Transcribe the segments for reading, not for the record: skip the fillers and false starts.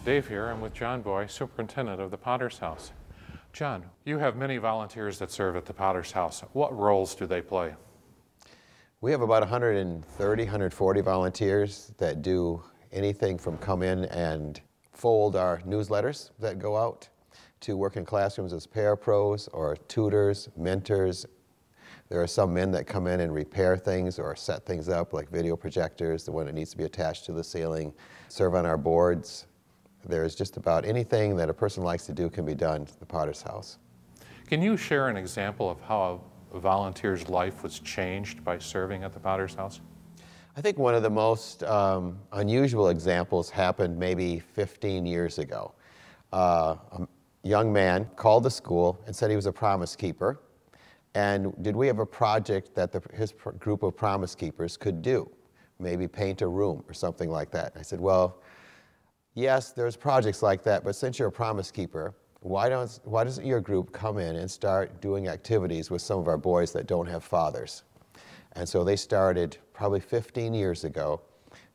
Dave here. I'm with John Boy, Superintendent of the Potter's House. John, you have many volunteers that serve at the Potter's House. What roles do they play? We have about 130, 140 volunteers that do anything from come in and fold our newsletters that go out, to work in classrooms as parapros or tutors, mentors. There are some men that come in and repair things or set things up, like video projectors, the one that needs to be attached to the ceiling, serve on our boards. There's just about anything that a person likes to do can be done at the Potter's House. Can you share an example of how a volunteer's life was changed by serving at the Potter's House? I think one of the most unusual examples happened maybe 15 years ago. A young man called the school and said he was a Promise Keeper, and did we have a project that his group of Promise Keepers could do? Maybe paint a room or something like that. I said, well, yes, there's projects like that, but since you're a Promise Keeper, why doesn't your group come in and start doing activities with some of our boys that don't have fathers? And so they started probably 15 years ago,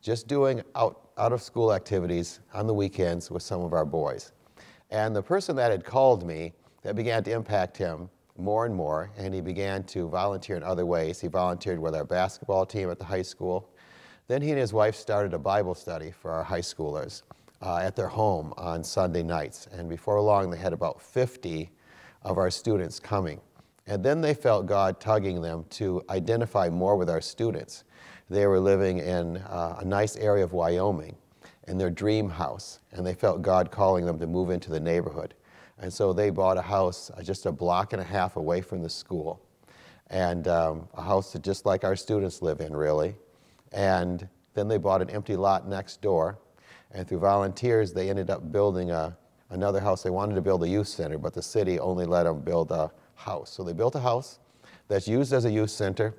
just doing out of school activities on the weekends with some of our boys. And the person that had called me, that began to impact him more and more, and he began to volunteer in other ways. He volunteered with our basketball team at the high school. Then he and his wife started a Bible study for our high schoolers at their home on Sunday nights. And before long, they had about 50 of our students coming. And then they felt God tugging them to identify more with our students. They were living in a nice area of Wyoming in their dream house, and they felt God calling them to move into the neighborhood. And so they bought a house just a block and a half away from the school, and a house that just like our students live in, really. And then they bought an empty lot next door, and through volunteers, they ended up building another house. They wanted to build a youth center, but the city only let them build a house. So they built a house that's used as a youth center,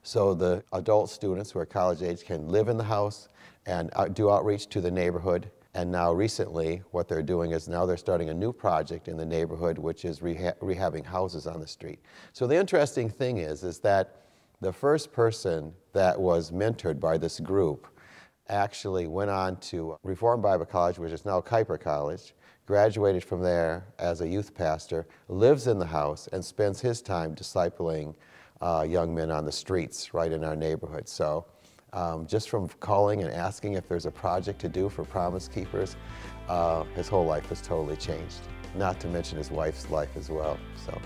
so the adult students who are college age can live in the house and do outreach to the neighborhood. And now recently, what they're doing is now they're starting a new project in the neighborhood, which is rehabbing houses on the street. So the interesting thing is that the first person that was mentored by this group actually went on to Reformed Bible College, which is now Kuiper College, graduated from there as a youth pastor, lives in the house, and spends his time discipling young men on the streets right in our neighborhood. So just from calling and asking if there's a project to do for Promise Keepers, his whole life has totally changed, not to mention his wife's life as well. So.